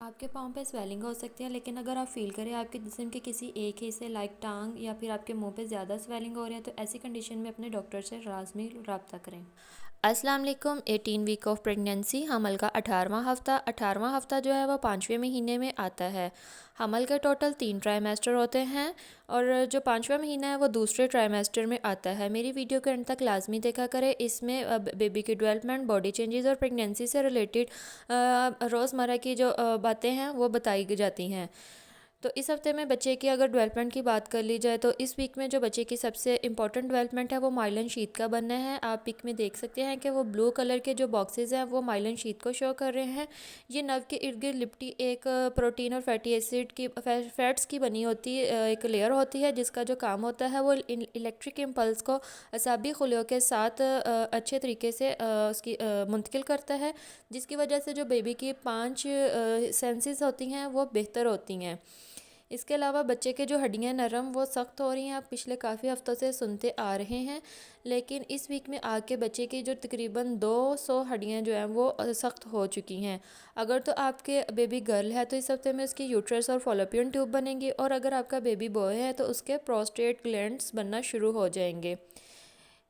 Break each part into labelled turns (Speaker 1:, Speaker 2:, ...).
Speaker 1: आपके पाँव पे स्वेलिंग हो सकती है, लेकिन अगर आप फील करें आपके जिस्म के किसी एक हिस्से लाइक टांग या फिर आपके मुंह पे ज़्यादा स्वेलिंग हो रही है, तो ऐसी कंडीशन में अपने डॉक्टर से लाजमी रब्ता करें। अस्सलाम वालेकुम। 18 वीक ऑफ प्रेगनेंसी, हमल का 18वां हफ़्ता जो है वो 5वें महीने में आता है। हमल के टोटल 3 ट्राइमेस्टर होते हैं और जो 5वां महीना है वो दूसरे ट्राइमेस्टर में आता है। मेरी वीडियो के अंत तक लाजमी देखा करें, इसमें बेबी की डेवलपमेंट, बॉडी चेंजेस और प्रेगनेंसी से रिलेटेड रोज़मर्रा की जो बातें हैं वो बताई जाती हैं। तो इस हफ्ते में बच्चे की अगर डेवलपमेंट की बात कर ली जाए, तो इस वीक में जो बच्चे की सबसे इंपॉर्टेंट डेवलपमेंट है वो माइलन शीट का बनना है। आप पिक में देख सकते हैं कि वो ब्लू कलर के जो बॉक्सेस हैं वो माइलन शीट को शो कर रहे हैं। ये नर्व के इर्द गिर्द लिपटी एक प्रोटीन और फैटी एसिड की फैट्स की बनी होती एक लेयर होती है, जिसका जो काम होता है वो इलेक्ट्रिक इम्पल्स को असाबी खुलियों के साथ अच्छे तरीके से उसकी मुंतकिल करता है, जिसकी वजह से जो बेबी की 5 सेंसेस होती हैं वो बेहतर होती हैं। इसके अलावा बच्चे के जो हड्डियां नरम वो सख्त हो रही हैं, आप पिछले काफ़ी हफ्तों से सुनते आ रहे हैं। लेकिन इस वीक में आके बच्चे की जो तकरीबन 200 हड्डियां जो हैं वो सख्त हो चुकी हैं। अगर तो आपके बेबी गर्ल है तो इस हफ्ते में उसकी यूट्रस और फॉलोपियन ट्यूब बनेंगी, और अगर आपका बेबी बॉय है तो उसके प्रोस्टेट ग्लैंड्स बनना शुरू हो जाएंगे।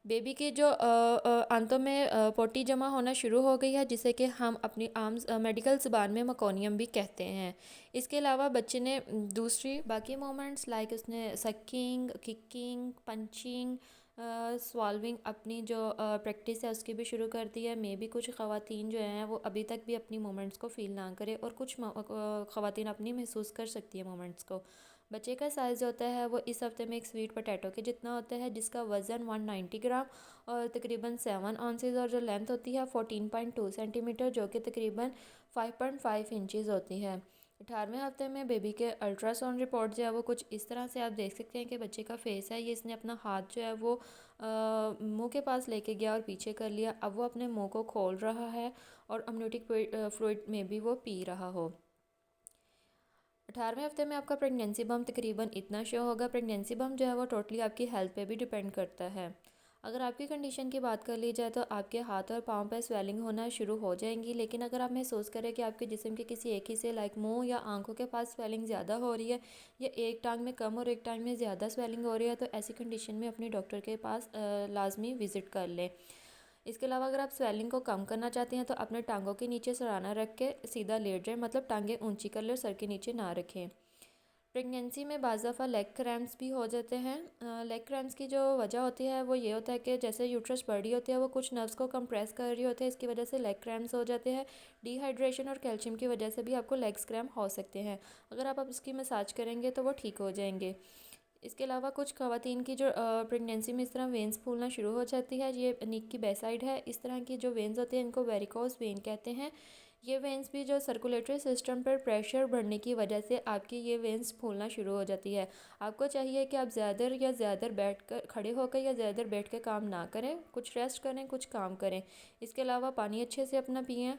Speaker 1: बेबी की जो आंतों में पोटी जमा होना शुरू हो गई है, जिसे कि हम अपनी आम मेडिकल ज़बान में मकोनियम भी कहते हैं। इसके अलावा बच्चे ने दूसरी बाकी मोमेंट्स लाइक उसने सकिंग, किकिंग, पंचिंग, स्वाल्विंग अपनी जो प्रैक्टिस है उसकी भी शुरू कर दी है। मे भी कुछ ख़वातीन जो हैं वो अभी तक भी अपनी मोमेंट्स को फ़ील ना करें, और कुछ ख़वातीन अपनी महसूस कर सकती है मोमेंट्स को। बच्चे का साइज़ होता है वो इस हफ्ते में एक स्वीट पोटैटो के जितना होता है, जिसका वज़न 190 ग्राम और तकरीबन 7 ऑन्सेस, और जो लेंथ होती है 14.2 सेंटीमीटर, जो कि तकरीबन 5.5 इंचज़ होती है। 18वें हफ्ते में बेबी के अल्ट्रासाउंड रिपोर्ट जो है वो कुछ इस तरह से आप देख सकते हैं कि बच्चे का फेस है, ये इसने अपना हाथ जो है वो मुंह के पास लेके गया और पीछे कर लिया। अब वो अपने मुंह को खोल रहा है और अमनियोटिक फ्लूइड में भी वो पी रहा हो। 18वें हफ्ते में आपका प्रेगनेंसी बम तकरीबन इतना शो होगा। प्रेगनेंसी बम जो है वो टोटली आपकी हेल्थ पे भी डिपेंड करता है। अगर आपकी कंडीशन की बात कर ली जाए तो आपके हाथ और पाँव पर स्वेलिंग होना शुरू हो जाएंगी, लेकिन अगर आप महसूस करें कि आपके जिस्म के किसी एक हिस्से लाइक मुंह या आंखों के पास स्वेलिंग ज़्यादा हो रही है, या एक टांग में कम और एक टांग में ज़्यादा स्वेलिंग हो रही है, तो ऐसी कंडीशन में अपने डॉक्टर के पास लाजमी विज़िट कर लें। इसके अलावा अगर आप स्वेलिंग को कम करना चाहते हैं तो अपने टांगों के नीचे सराहना रख के सीधा लेट जाएं, मतलब टांगें ऊंची कर लें, सर के नीचे ना रखें। प्रेगनेंसी में बाज़ दफ़ा लेग क्रैम्प्स भी हो जाते हैं। लेग क्रैम्प्स की जो वजह होती है वो ये होता है कि जैसे यूट्रस बढ़ रही होती है वो कुछ नर्व्स को कंप्रेस कर रही होती है, इसकी वजह से लेग क्रैम्प्स हो जाते हैं। डिहाइड्रेशन और कैल्शियम की वजह से भी आपको लेग्स क्रैम्प हो सकते हैं। अगर आप इसकी मसाज करेंगे तो वो ठीक हो जाएंगे। इसके अलावा कुछ ख़वातीन की जो प्रेगनेंसी में इस तरह वेंस फूलना शुरू हो जाती है, ये नीक की बैक साइड है। इस तरह की जो वेंस होती हैं इनको वेरिकोस वेन कहते हैं। ये वेंस भी जो सर्कुलेटरी सिस्टम पर प्रेशर बढ़ने की वजह से आपकी ये वेंस फूलना शुरू हो जाती है। आपको चाहिए कि आप ज़्यादा बैठ कर खड़े होकर या ज़्यादा बैठ कर काम ना करें, कुछ रेस्ट करें, कुछ काम करें। इसके अलावा पानी अच्छे से अपना पिएँ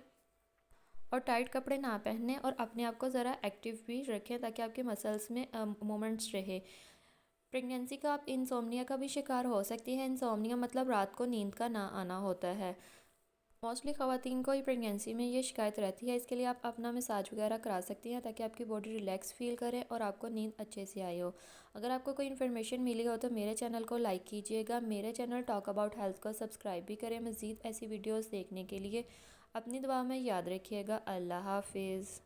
Speaker 1: और टाइट कपड़े ना पहने, और अपने आप को ज़रा एक्टिव भी रखें ताकि आपके मसल्स में मोमेंट्स रहे। प्रेगनेंसी का आप इंसोम्निया का भी शिकार हो सकती है। इंसोम्निया मतलब रात को नींद का ना आना होता है। मोस्टली ख़वातीन को ही प्रेगनेंसी में ये शिकायत रहती है। इसके लिए आप अपना मसाज वगैरह करा सकती हैं ताकि आपकी बॉडी रिलैक्स फील करे और आपको नींद अच्छे से आई हो। अगर आपको कोई इन्फॉर्मेशन मिली हो तो मेरे चैनल को लाइक कीजिएगा, मेरे चैनल टॉक अबाउट हेल्थ को सब्सक्राइब भी करें मज़ीद ऐसी वीडियोज़ देखने के लिए। अपनी दुआ में याद रखिएगा। अल्लाह हाफिज़।